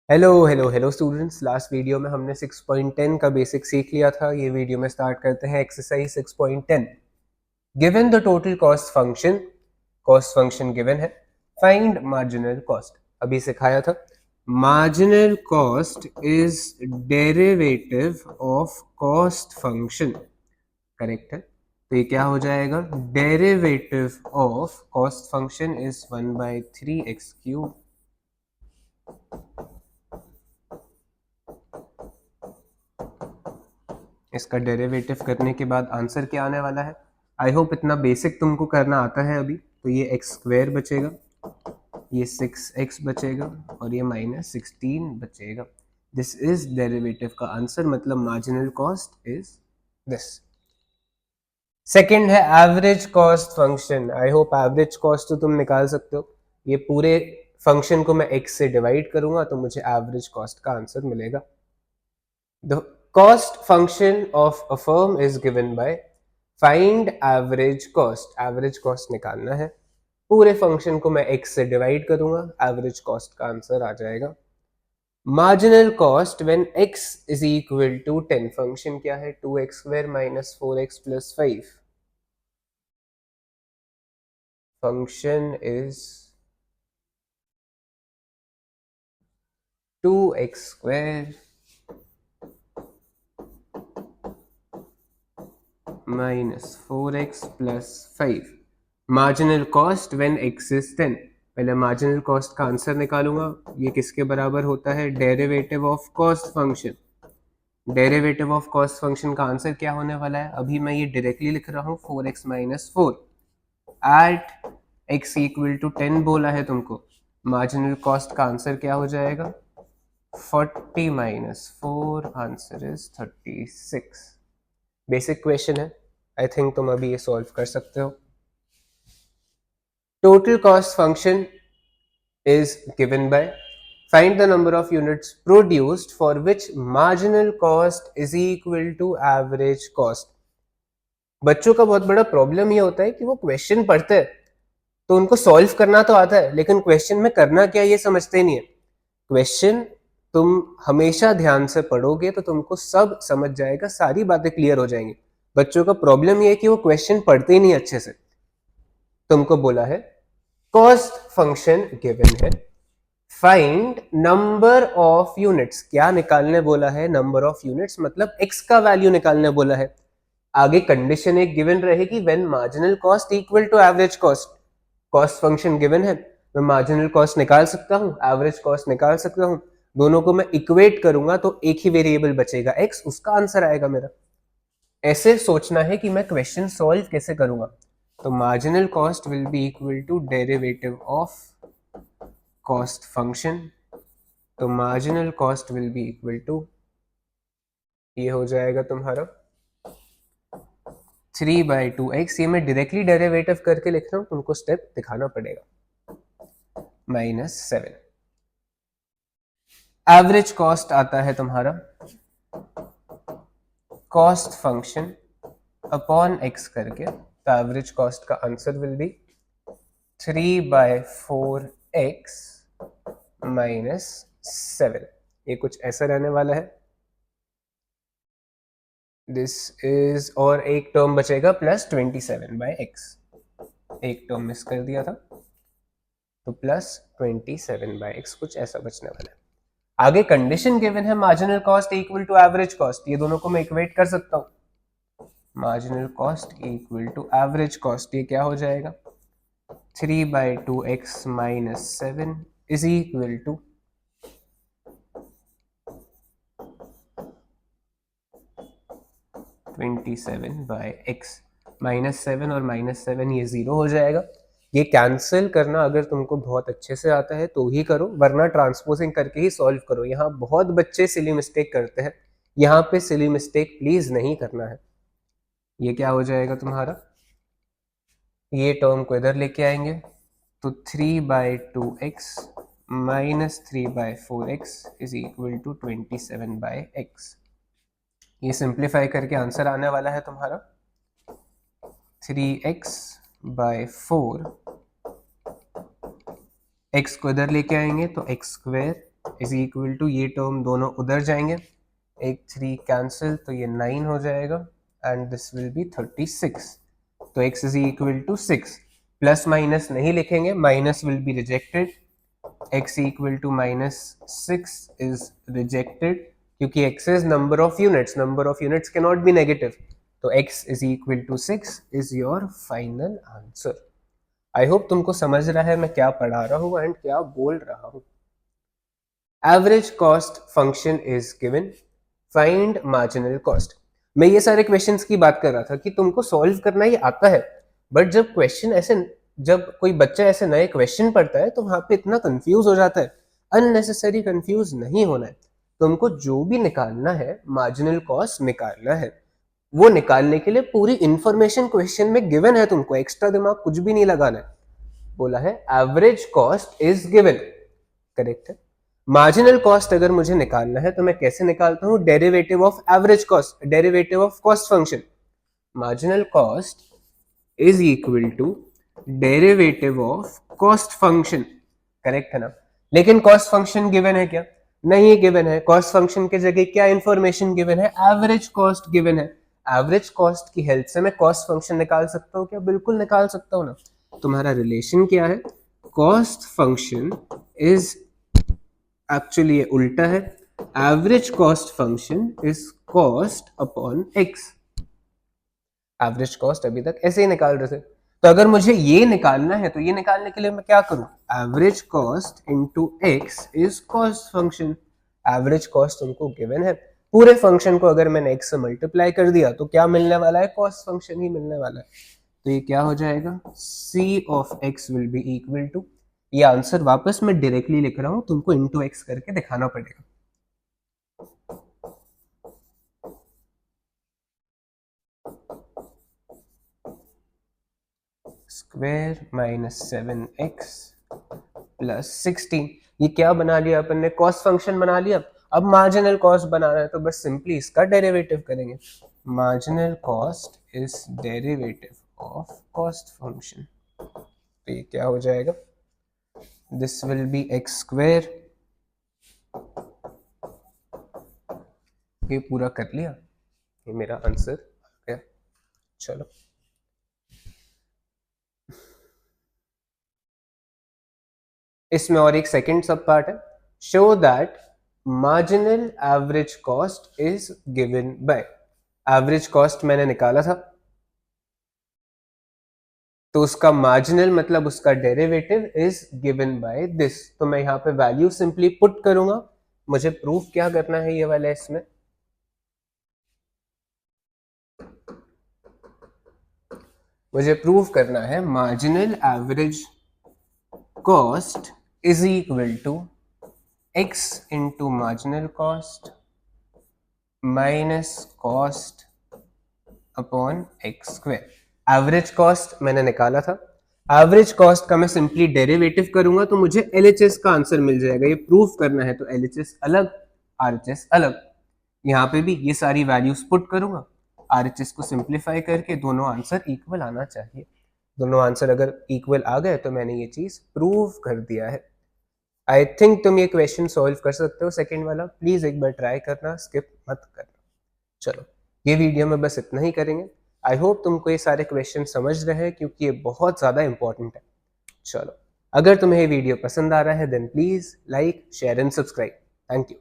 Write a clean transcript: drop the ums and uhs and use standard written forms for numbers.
Hello hello hello students. Last video में हमने 6.10 का बेसिक सीख लिया था। ये वीडियो में स्टार्ट करते हैं exercise 6.10। Given the total cost function given है, फाइंड मार्जिनल कॉस्ट। अभी सिखाया था marginal cost is derivative of cost function, correct है। तो ये क्या हो जाएगा, derivative of cost function is 1/3x³। इसका डेरिवेटिव करने के बाद आंसर क्या आने वाला है। आई होप इतना बेसिक तुमको करना आता है अभी। तो ये x² बचेगा, ये 6x बचेगा और ये -16 बचेगा। दिस इज डेरिवेटिव का आंसर, मतलब marginal cost is this. Second है average cost function. I hope average cost तो तुम निकाल सकते हो। ये पूरे फंक्शन को मैं x से डिवाइड करूंगा तो मुझे एवरेज कॉस्ट का आंसर मिलेगा। The cost function of a firm is given by find average cost। Average cost निकालना है। पूरे फंक्शन को मैं x से डिवाइड करूंगा, एवरेज कॉस्ट का आंसर आ जाएगा। Marginal cost when x is equal to 10। Function क्या है, 2x² - 4x + 5। Function is 2x² - 4x + 5। Marginal cost when x is 10। पहले मार्जिनल कॉस्ट का आंसर निकालूंगा। ये किसके बराबर होता है, derivative of cost function. Derivative of cost function का आंसर क्या होने वाला है, अभी मैं ये डायरेक्टली लिख रहा हूँ 4x - 4 eight x equal to 10 बोला है तुमको। मार्जिनल कॉस्ट का आंसर क्या हो जाएगा, 40 - 4, आंसर इज 36। बेसिक क्वेश्चन है, आई थिंक तुम अभी ये सॉल्व कर सकते हो। Total cost function is given by find the number of units produced for which marginal cost is equal to average cost। बच्चों का बहुत बड़ा प्रॉब्लम ये होता है कि वो क्वेश्चन पढ़ते हैं तो उनको सॉल्व करना तो आता है, लेकिन क्वेश्चन में करना क्या ये समझते नहीं है। क्वेश्चन तुम हमेशा ध्यान से पढ़ोगे तो तुमको सब समझ जाएगा, सारी बातें क्लियर हो जाएंगी। बच्चों का प्रॉब्लम ये है कि वो क्वेश्चन पढ़ते ही नहीं अच्छे से। तुमको बोला है कॉस्ट फंक्शन गिवन है, फाइंड नंबर ऑफ यूनिट्स। क्या निकालने बोला है, नंबर ऑफ यूनिट्स, मतलब x का वैल्यू निकालने बोला है। आगे कंडीशन एक गिवन रहेगी, when marginal cost equal to average cost. Cost function given है, मैं मार्जिनल कॉस्ट निकाल सकता हूं, एवरेज कॉस्ट निकाल सकता हूं। दोनों को मैं इक्वेट करूंगा तो एक ही वेरिएबल बचेगा x, उसका आंसर आएगा मेरा। ऐसे सोचना है कि मैं क्वेश्चन सॉल्व कैसे करूंगा। तो marginal cost will be equal to derivative of cost function. तो marginal cost will be equal to, ये हो जाएगा तुम्हारा 3/2x। ये मैं डायरेक्टली डेरिवेटिव करके लिख रहा हूं, तुमको स्टेप दिखाना पड़ेगा, -7। एवरेज कॉस्ट आता है तुम्हारा कॉस्ट फंक्शन अपॉन x करके। तो एवरेज कॉस्ट का आंसर विल बी 3/4x - 7। ये कुछ ऐसा रहने वाला है। दिस इज, और एक टर्म बचेगा +27/x। एक टर्म मिस कर दिया था, तो +27/x कुछ ऐसा बचने वाला है। आगे कंडीशन गिवन है marginal cost equal to average cost. ये दोनों को मैं इक्वेट कर सकता हूं। Marginal cost equal to average cost, ये क्या हो जाएगा, 3/2x - 7 is equal to 27/x। -7 और -7 ये 0 हो जाएगा। ये कैंसिल करना अगर तुमको बहुत अच्छे से आता है तो ही करो, वरना ट्रांसपोजिंग करके ही सॉल्व करो। यहाँ बहुत बच्चे सिली मिस्टेक करते हैं, यहाँ पे सिली मिस्टेक प्लीज नहीं करना है। ये क्या हो जाएगा तुम्हारा, ये टर्म को इधर लेके आएंगे तो 3/2x - 3/4x is equal to 27/x। ये सिंप्लीफाई करके आंसर आने वाला है तुम्हारा 3x/4। x को इधर लेके आएंगे तो x² इज इक्वल टू, ये टर्म दोनों उधर जाएंगे, एक 3 कैंसिल तो ये 9 हो जाएगा एंड दिस विल बी 36. तो x is equal to 6. Plus minus नहीं लिखेंगे, minus will be rejected. x equal to -6 is rejected क्योंकि x is number of units can not be negative. तो x is equal to 6 is your final answer. I hope तुमको समझ रहा है मैं क्या पढ़ा रहा हूँ एंड क्या बोल रहा हूँ. Average cost function is given, find marginal cost. मैं ये सारे क्वेश्चंस की बात कर रहा था कि तुमको सॉल्व करना ही आता है, बट जब कोई बच्चा ऐसे नए क्वेश्चन पढ़ता है तो वहां पे इतना कंफ्यूज हो जाता है. अननेसेसरी कंफ्यूज नहीं होना है. तुमको जो भी निकालना है, मार्जिनल कॉस्ट निकालना है, वो निकालने के लिए पूरी इंफॉर्मेशन क्वेश्चन में गिवन है. तुमको एक्स्ट्रा दिमाग कुछ भी नहीं लगाना है. बोला है average cost is given, correct है. मार्जिनल कॉस्ट अगर मुझे निकालना है तो मैं कैसे निकालता हूं? Derivative of average cost, derivative of cost function. Marginal cost is equal to derivative of cost function, correct है ना. लेकिन कॉस्ट फंक्शन गिवन है क्या? नहीं गिवन है. कॉस्ट फंक्शन के जगह क्या इंफॉर्मेशन गिवन है? एवरेज कॉस्ट गिवन है. एवरेज कॉस्ट की हेल्प से मैं कॉस्ट फंक्शन निकाल सकता हूँ क्या? बिल्कुल निकाल सकता हूँ ना. तुम्हारा रिलेशन क्या है? कॉस्ट फंक्शन इज, एक्चुअली ये उल्टा है, average cost function is cost upon x. Average cost अभी तक ऐसे ही निकाल रहे थे. तो अगर मुझे ये निकालना है तो ये निकालने के लिए मैं क्या करूं? Average cost into x is cost function. Average cost तुमको गिवन है, पूरे फंक्शन को अगर मैंने एक्स से मल्टीप्लाई कर दिया तो क्या मिलने वाला है? कॉस्ट फंक्शन ही मिलने वाला है. तो ये क्या हो जाएगा? c of x will be equal to, ये आंसर वापस मैं डायरेक्टली लिख रहा हूं, तुमको इनटू x करके दिखाना पड़ेगा. Square minus 7x plus 16. ये क्या बना लिया अपन ने? कॉस्ट फंक्शन बना लिया. अब मार्जिनल कॉस्ट बनाना है तो बस सिंपली इसका डेरिवेटिव करेंगे. Marginal cost is derivative of cost function. तो ये क्या हो जाएगा? This will be x square. ये पूरा कर लिया, ये मेरा आंसर आ गया. चलो इसमें और एक सेकंड सब पार्ट है. Show that marginal average cost is given by. Average cost मैंने निकाला था तो उसका मार्जिनल मतलब उसका derivative is given by this. तो मैं यहां पे वैल्यू सिंपली पुट करूंगा. मुझे प्रूफ क्या करना है? ये वाला इसमें मुझे प्रूफ करना है marginal average cost is equal to x into marginal cost minus cost upon x square. Average cost मैंने निकाला था, एवरेज कॉस्ट का मैं सिंपली डेरिवेटिव करूंगा तो मुझे LHS का आंसर मिल जाएगा. ये प्रूफ करना है तो LHS अलग, RHS अलग. यहाँ पे भी ये सारी वैल्यूज पुट करूंगा, RHS को सिंप्लीफाई करके दोनों आंसर इक्वल आना चाहिए. दोनों आंसर अगर इक्वल आ गए तो मैंने ये चीज प्रूव कर दिया है. आई थिंक तुम ये क्वेश्चन सॉल्व कर सकते हो. सेकेंड वाला प्लीज एक बार ट्राई करना, स्किप मत करना. चलो ये वीडियो में बस इतना ही करेंगे. आई होप तुमको ये सारे क्वेश्चन समझ रहे हैं क्योंकि ये बहुत ज़्यादा इंपॉर्टेंट है. चलो अगर तुम्हें ये वीडियो पसंद आ रहा है then please like, share and subscribe. Thank you.